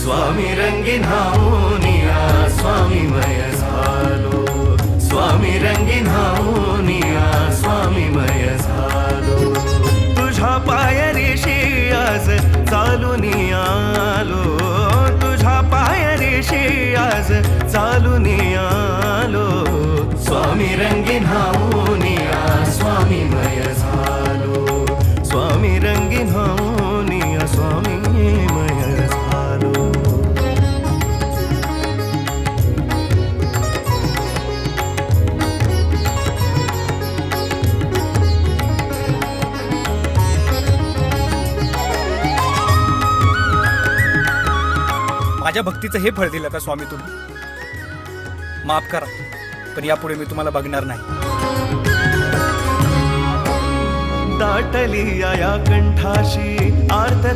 स्वामी रंगीन हाऊनिया स्वामीमय झालो, स्वामी रंगीन हाऊनिया स्वामीमय झालो. तुझ्या पायरीशी आज चालून आलो, तुझ्या पायरीशी आज चालून आलो. स्वामी रंगीन हाऊनिया स्वामीमय झालो, स्वामी रंगीन हाऊनिया स्वामीमय झालो. माझ्या भक्तीचं हे फळ दिलं का स्वामी तुम्ही? माफ करा, पण यापुढे मी तुम्हाला बघणार नाही. दाटली या कंठाशी आर्त